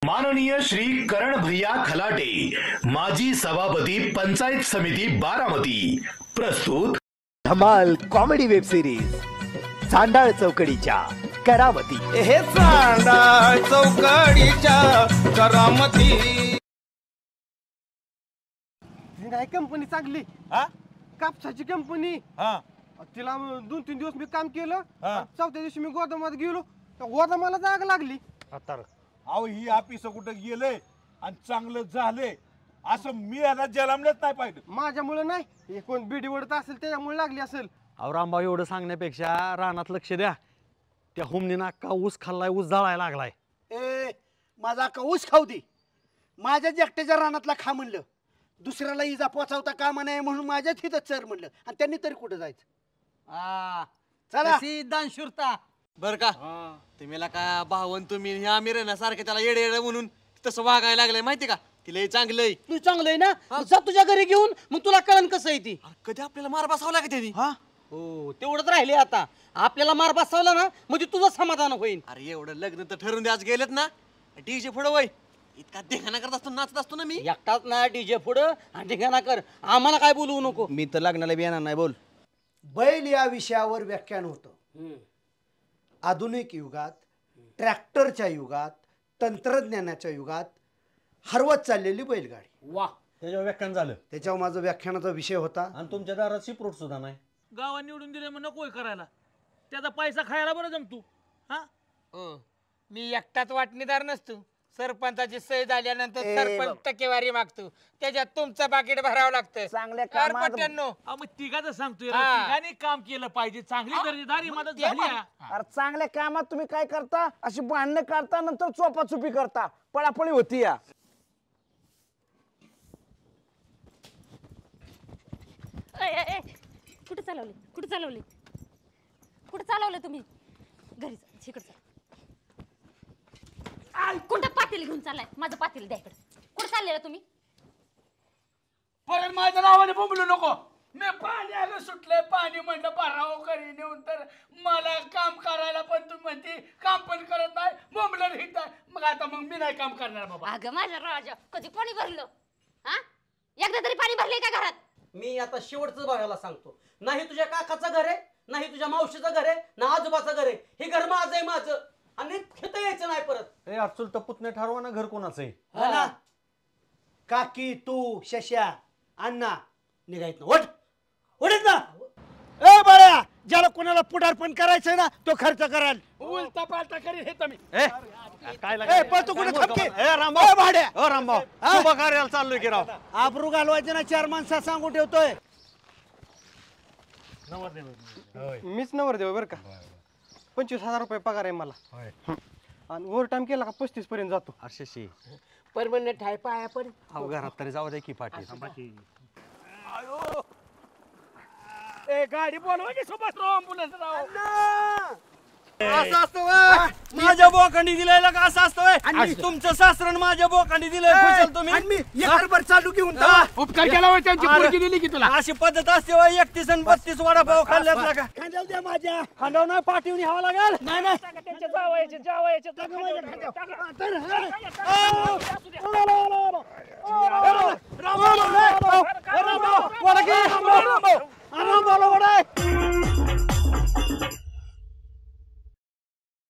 माननीय श्री करण भैया खलाटे, माजी सभापती पंचायत समिती बारामती, प्रस्तुत धमाल कॉमेडी वेब सिरीज चांडाळ चौकडीच्या करामती। हे चांडाळ चौकडीच्या करामती। काय कंपनी चांगली, कापसाची कंपनी। तिला 2-3 दिवस मी काम केलं, चौथ्या दिवशी मी गोदामात गेलो, गोदामाला जाग लागली। अहो ही ऑफिस कुठं गेलंय आणि चांगलं झालंय असं मी याला जलमलंच नाही पाहिजे। माझ्यामुळे नाही, हे कोण बिडी ओढत असेल त्याच्यामुळे लागली असेल। अहो रामभाऊ, एवढं सांगण्यापेक्षा रानात लक्ष द्या। त्या हुमनीनं अख्खा ऊस खाल्लाय, ऊस जळायला लागलाय। माझा अख्खा ऊस खाऊ दे, माझ्या एकट्याच्या रानातला खा म्हणलं, दुसऱ्याला इजा पोचावता कामा नये म्हणून माझ्या तिथं चर म्हणलं, आणि त्यांनी तरी कुठं जायचं। चला दानशूरता बर का तुम्ही का भावन तुम्ही आमिर ना सारखे त्याला येडे येडे म्हणून तसं वागायला लागलंय माहिती का? तिला चांगलंय, तू चांगलंय ना, जा तुझ्या घरी घेऊन, मग तुला कळण कसं आहे ती। कधी आपल्याला मार बसावला का त्याची? हो तेवढंच राहिले, आता आपल्याला मार बसवला ना म्हणजे तुझं समाधान होईल। अरे एवढं लग्न तर ठरवून द्याच गेलेत ना, डीजे पुढं वय इतका धिंगाणा करत असतो, नाचत असतो ना मी एकटाच ना डीजे पुढं आणि धिंगाणा कर, आम्हाला काय बोलवू नको। मी तर लग्नाला बी येणार नाही। बोल। बैल या विषयावर व्याख्यान होतं। आधुनिक युगात, ट्रॅक्टरच्या युगात, तंत्रज्ञानाच्या युगात हरवत चाललेली बैलगाडी। वाह, त्याच्यावर व्याख्यान झालं। त्याच्यावर माझा व्याख्यानाचा विषय होता। आणि तुमच्या दारात शिप्रूट सुद्धा नाही। गावात निवडून दिले मग नकोय करायला, त्याचा पैसा खायला बरं जमतो। मी एकटाच वाटणीदार नसतो, सरपंचाची सही झाल्यानंतर सरपंच टक्केवारी मागतो, त्याच्यात तुमचं पाकिट भरावं लागतं। चांगल्या मग तिघाचं सांगतोय, तिघांनी काम केलं पाहिजे, चांगली दर्जेदारी मदत झाली। अरे चांगल्या कामात तुम्ही काय करता, अशी भांडणं करता, नंतर चोपाचुपी करता, पळापळी होती। या कुठे चालवले, कुठे चालवले, कुठे चालवले तुम्ही? घरी इकडे कुठं पातेल घेऊन चाललाय? माझं पातेल द्या इकडे। कुठे चाललेला तुम्ही? परत माझ्या नावाने बोंबलू नको। मी पाणी आलं सुटलंय, पाणी म्हणलं भरावं घरी नेऊन, तर मला काम करायला पण तू म्हणते काम पण करत नाही, बोंबलं हिट। मग आता मी नाही काम करणार बाबा। अगं माझ्या राजा, कधी पाणी भरलं? हा, एकदा तरी पाणी भरलंय का घरात? मी आता शेवटचं बघायला सांगतो, नाही तुझ्या काकाचं घर आहे, नाही तुझ्या मावशीचं घर आहे, ना आजोबाचं घर आहे, हे घर माझं आहे, माझं, आणि खेळता यायचं नाही परत। अचूल तर पुतणे ठरवा ना घर कोणाचं आहे। ना काकी, तू, शश्या, अण्णा निघायत ना, ओढ ओढत ना। ए बाळ्या, ज्याला कोणाला पुढारपण करायचंय ना तो खर्च कराल, उलटा पालटा करील हे तुम्ही। काय पळतो कुठे थपके? रामभाऊ, भाड्या रामभाऊ, शुभ कार्याला चाललोय की राव। आबरू घालवायचे ना, 4 माणसा सांगून ठेवतोय। मीच नवरदेव बरं का, 25,000 रुपये पगार आहे मला, आणि ओव्हर टाइम केला का 35 पर्यंत जातो। अशी परमनंट आहे पाया पण घरात तरी जाऊ दे की पाठी। ए गाडी बोलवा की सुभाषराव, अँब्युलन्स राव। असं असतं माझ्या बोकांडी दिलायला का? असं असतं तुमचं सासरण माझ्या बोकांडी दिलंय, खुशाल तुम्ही। मी एकरभर चालू घेऊन उपकार केला होता, त्यांची पोरगी दिली की तुला? अशी पद्धत असते 31 आणि 32 वडापाव खाल्ल्यात का? खांद्याव द्या माझ्या, खांद्याव नाही पाठीवून यावं लागेल। नाही नाही त्यांच्या जावायचे जावायचे राम